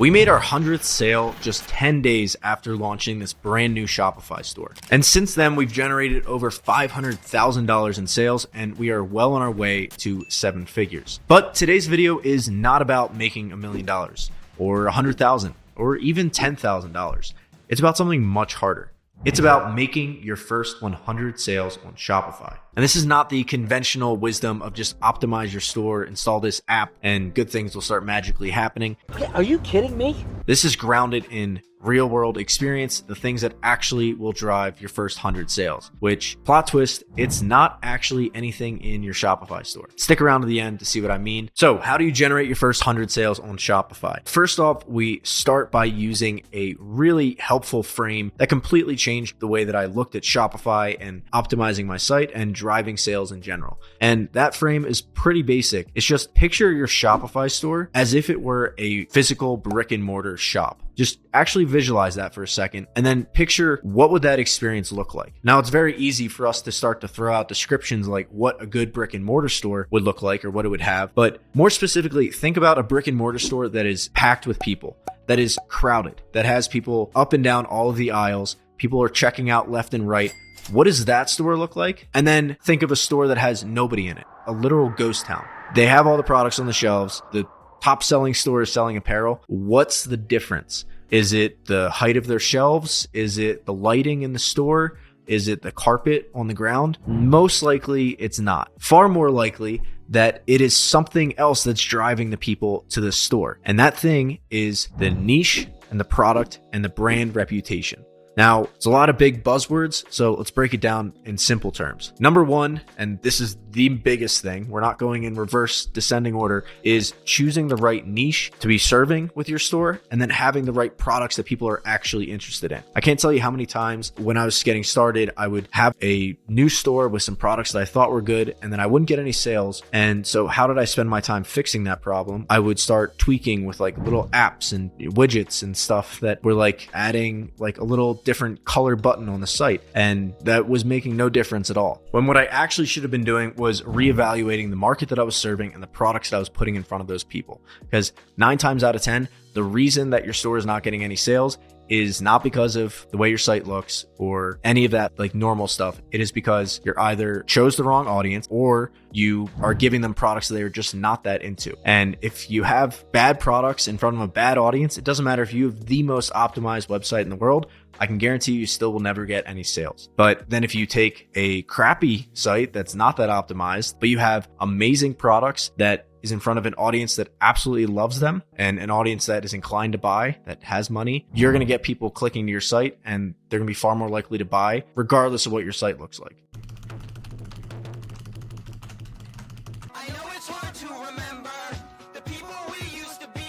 We made our 100th sale just 10 days after launching this brand new Shopify store. And since then, we've generated over $500,000 in sales, and we are well on our way to 7 figures. But today's video is not about making $1 million or $100,000 or even $10,000. It's about something much harder. It's about making your first 100 sales on Shopify. And this is not the conventional wisdom of just optimize your store, install this app, and good things will start magically happening. Are you kidding me? This is grounded in real world experience, the things that actually will drive your first 100 sales, which, plot twist, it's not actually anything in your Shopify store. Stick around to the end to see what I mean. So how do you generate your first 100 sales on Shopify? First off, we start by using a really helpful frame that completely changed the way that I looked at Shopify and optimizing my site and driving sales in general. And that frame is pretty basic. It's just picture your Shopify store as if it were a physical brick and mortar shop. Just actually visualize that for a second and then picture what would that experience look like. Now, it's very easy for us to start to throw out descriptions like what a good brick and mortar store would look like or what it would have. But more specifically, think about a brick and mortar store that is packed with people, that is crowded, that has people up and down all of the aisles. People are checking out left and right. What does that store look like? And then think of a store that has nobody in it, a literal ghost town. They have all the products on the shelves. The top selling store is selling apparel. What's the difference? Is it the height of their shelves? Is it the lighting in the store? Is it the carpet on the ground? Most likely it's not. Far more likely that it is something else that's driving the people to the store. And that thing is the niche and the product and the brand reputation. Now, it's a lot of big buzzwords, so let's break it down in simple terms. Number one, and this is the biggest thing, we're not going in reverse descending order, is choosing the right niche to be serving with your store and then having the right products that people are actually interested in. I can't tell you how many times when I was getting started, I would have a new store with some products that I thought were good, and then I wouldn't get any sales. And so how did I spend my time fixing that problem? I would start tweaking with like little apps and widgets and stuff that were like adding like a little different color button on the site, and that was making no difference at all. When what I actually should have been doing was reevaluating the market that I was serving and the products that I was putting in front of those people. Because 9 times out of 10, the reason that your store is not getting any sales is not because of the way your site looks or any of that like normal stuff. It is because you're either chose the wrong audience or you are giving them products that they're just not that into. And if you have bad products in front of a bad audience, it doesn't matter if you have the most optimized website in the world, I can guarantee you still will never get any sales. But then if you take a crappy site that's not that optimized, but you have amazing products that is in front of an audience that absolutely loves them and an audience that is inclined to buy, that has money, you're going to get people clicking to your site and they're going to be far more likely to buy regardless of what your site looks like. I know it's hard to remember the people we used to be.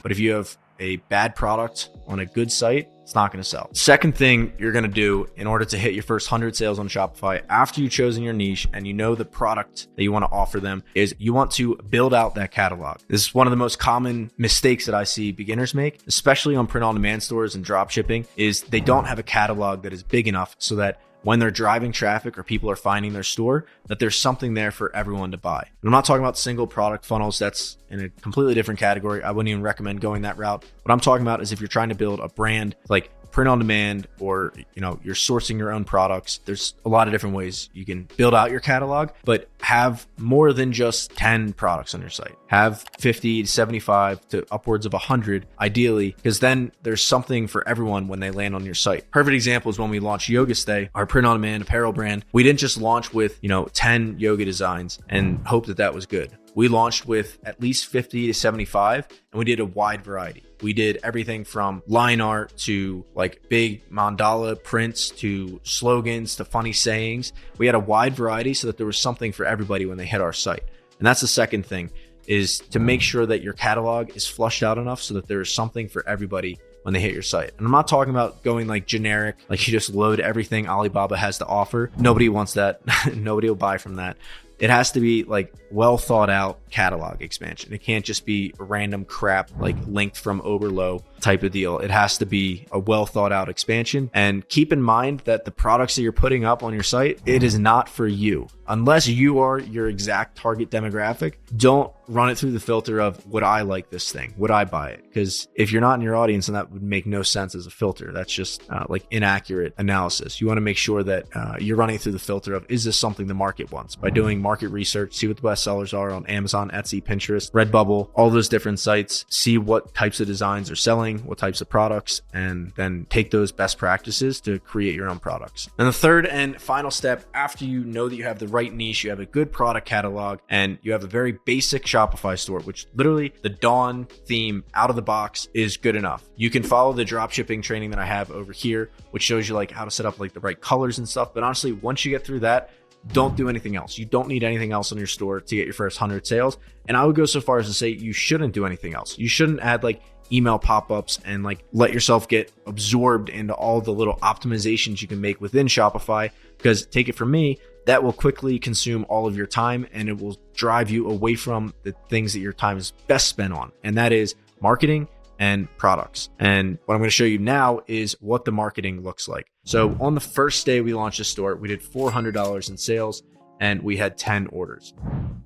But if you have a bad product on a good site, it's not going to sell. Second thing you're going to do in order to hit your first 100 sales on Shopify after you've chosen your niche and you know the product that you want to offer them is you want to build out that catalog. This is one of the most common mistakes that I see beginners make, especially on print on demand stores and drop shipping, is they don't have a catalog that is big enough so that when they're driving traffic or people are finding their store, that there's something there for everyone to buy. And I'm not talking about single product funnels. That's in a completely different category. I wouldn't even recommend going that route. What I'm talking about is if you're trying to build a brand like print on demand or you're sourcing your own products, there's a lot of different ways you can build out your catalog, but have more than just 10 products on your site. Have 50 to 75 to upwards of 100 ideally, because then there's something for everyone when they land on your site. Perfect example is when we launched Yoga Stay, our print on demand apparel brand. We didn't just launch with 10 yoga designs and hope that was good. We launched with at least 50 to 75, and we did a wide variety. We did everything from line art to like big mandala prints to slogans to funny sayings. We had a wide variety so that there was something for everybody when they hit our site. And that's the second thing, is to make sure that your catalog is flushed out enough so that there is something for everybody when they hit your site. And I'm not talking about going like generic, like you just load everything Alibaba has to offer. Nobody wants that. Nobody will buy from that. It has to be like well thought out catalog expansion. It can't just be random crap like linked from Oberlo type of deal. It has to be a well thought out expansion. And keep in mind that the products that you're putting up on your site, it is not for you. Unless you are your exact target demographic, don't run it through the filter of, would I like this thing? Would I buy it? Because if you're not in your audience, then that would make no sense as a filter. That's just like inaccurate analysis. You want to make sure that you're running through the filter of, is this something the market wants? By doing market research, see what the best sellers are on Amazon, Etsy, Pinterest, Redbubble, all those different sites, see what types of designs are selling, what types of products, and then take those best practices to create your own products. And the third and final step, after you know that you have the right niche, you have a good product catalog, and you have a very basic Shopify store, which literally the Dawn theme out of the box is good enough. You can follow the dropshipping training that I have over here, which shows you like how to set up like the right colors and stuff. But honestly, once you get through that, don't do anything else. You don't need anything else on your store to get your first 100 sales. And I would go so far as to say you shouldn't do anything else. You shouldn't add like email pop-ups and like let yourself get absorbed into all the little optimizations you can make within Shopify, because take it from me, that will quickly consume all of your time and it will drive you away from the things that your time is best spent on. And that is marketing and products. And what I'm going to show you now is what the marketing looks like. So on the first day we launched the store, we did $400 in sales and we had 10 orders.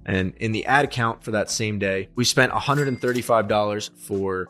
And in the ad account for that same day, we spent $135 for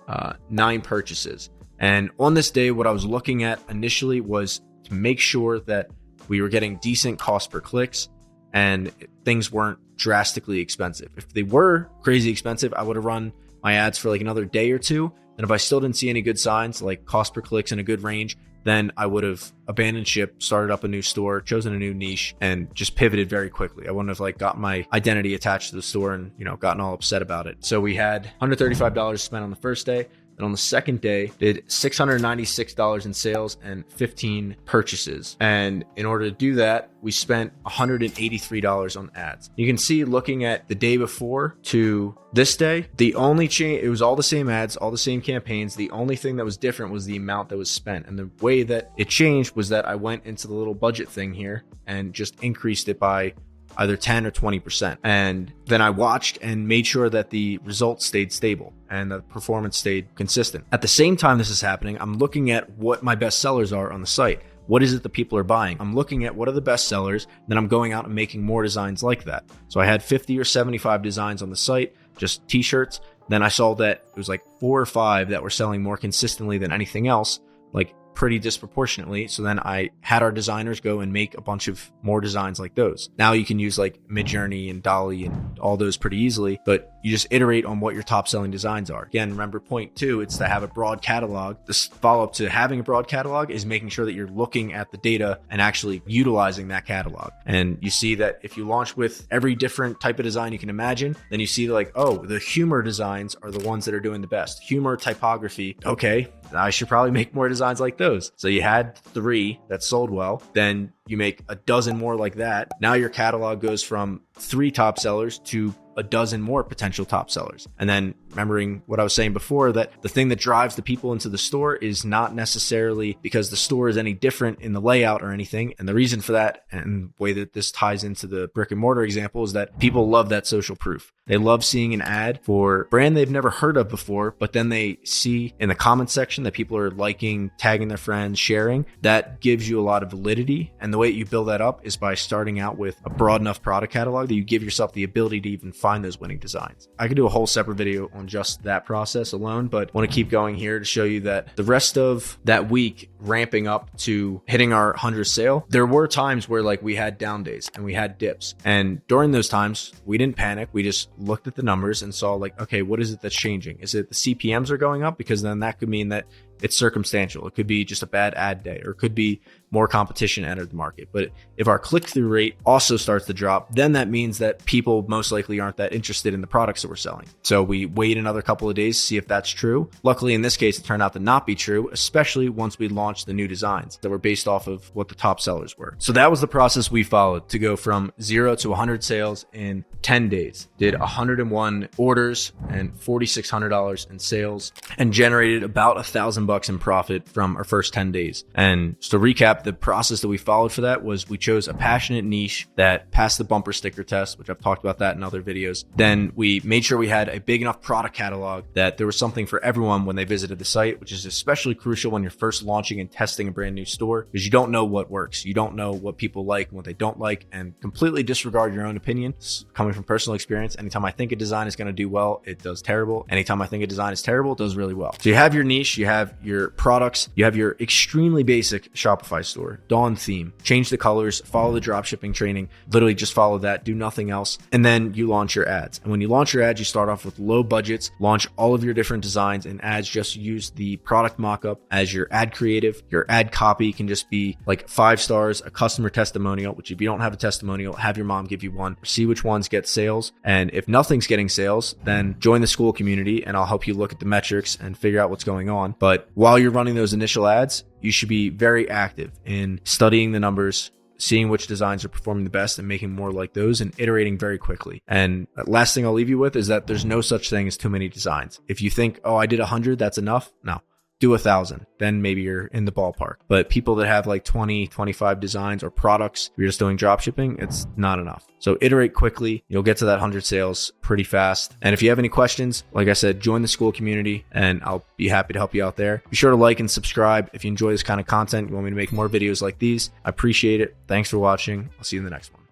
9 purchases. And on this day, what I was looking at initially was to make sure that we were getting decent cost per clicks and things weren't drastically expensive. If they were crazy expensive, I would have run my ads for like another day or two. And if I still didn't see any good signs, like cost per clicks in a good range, then I would have abandoned ship, started up a new store, chosen a new niche, and just pivoted very quickly. I wouldn't have like got my identity attached to the store and, gotten all upset about it. So we had $135 spent on the first day. And on the second day, did $696 in sales and 15 purchases. And in order to do that, we spent $183 on ads. You can see, looking at the day before to this day, the only change, it was all the same ads, all the same campaigns. The only thing that was different was the amount that was spent. And the way that it changed was that I went into the little budget thing here and just increased it by either 10 or 20%. And then I watched and made sure that the results stayed stable and the performance stayed consistent. At the same time this is happening, I'm looking at what my best sellers are on the site. What is it that people are buying? I'm looking at what are the best sellers, then I'm going out and making more designs like that. So I had 50 or 75 designs on the site, just t-shirts. Then I saw that it was like 4 or 5 that were selling more consistently than anything else, like pretty disproportionately. So then I had our designers go and make a bunch of more designs like those. Now you can use like Midjourney and Dolly and all those pretty easily, but you just iterate on what your top selling designs are. Again, remember point 2, it's to have a broad catalog. This follow up to having a broad catalog is making sure that you're looking at the data and actually utilizing that catalog. And you see that if you launch with every different type of design you can imagine, then you see like, oh, the humor designs are the ones that are doing the best. Humor typography. Okay, I should probably make more designs like those. So you had 3 that sold well, then you make a dozen more like that. Now your catalog goes from 3 top sellers to a dozen more potential top sellers. And then remembering what I was saying before, that the thing that drives the people into the store is not necessarily because the store is any different in the layout or anything. And the reason for that, and the way that this ties into the brick and mortar example, is that people love that social proof. They love seeing an ad for a brand they've never heard of before, but then they see in the comment section that people are liking, tagging their friends, sharing. That gives you a lot of validity. And the way you build that up is by starting out with a broad enough product catalog that you give yourself the ability to even find those winning designs. I could do a whole separate video on just that process alone, but I want to keep going here to show you that the rest of that week ramping up to hitting our 100th sale, there were times where like we had down days and we had dips. And during those times, we didn't panic. We just looked at the numbers and saw like, okay, what is it that's changing? Is it the CPMs are going up? Because then that could mean that it's circumstantial. It could be just a bad ad day, or it could be more competition entered the market. But if our click-through rate also starts to drop, then that means that people most likely aren't that interested in the products that we're selling. So we wait another couple of days to see if that's true. Luckily, in this case, it turned out to not be true, especially once we launched the new designs that were based off of what the top sellers were. So that was the process we followed to go from 0 to 100 sales in 10 days. Did 101 orders and $4,600 in sales and generated about $1,000 $1,000 in profit from our first 10 days. And just to recap, the process that we followed for that was we chose a passionate niche that passed the bumper sticker test, which I've talked about that in other videos. Then we made sure we had a big enough product catalog that there was something for everyone when they visited the site, which is especially crucial when you're first launching and testing a brand new store, because you don't know what works. You don't know what people like and what they don't like, and completely disregard your own opinion. It's coming from personal experience. Anytime I think a design is going to do well, it does terrible. Anytime I think a design is terrible, it does really well. So you have your niche, you have your products, you have your extremely basic Shopify store, Dawn theme, change the colors, follow the dropshipping training, literally just follow that, do nothing else. And then you launch your ads. And when you launch your ads, you start off with low budgets, launch all of your different designs and ads, just use the product mockup as your ad creative. Your ad copy can just be like 5 stars, a customer testimonial, which if you don't have a testimonial, have your mom give you one, see which ones get sales. And if nothing's getting sales, then join the school community and I'll help you look at the metrics and figure out what's going on. But while you're running those initial ads, you should be very active in studying the numbers, seeing which designs are performing the best and making more like those, and iterating very quickly. And last thing I'll leave you with is that there's no such thing as too many designs. If you think, oh, I did 100, that's enough. No. Do 1,000, then maybe you're in the ballpark. But people that have like 20, 25 designs or products, you're just doing drop shipping, it's not enough. So iterate quickly. You'll get to that 100 sales pretty fast. And if you have any questions, like I said, join the school community and I'll be happy to help you out there. Be sure to like and subscribe if you enjoy this kind of content. You want me to make more videos like these, I appreciate it. Thanks for watching. I'll see you in the next one.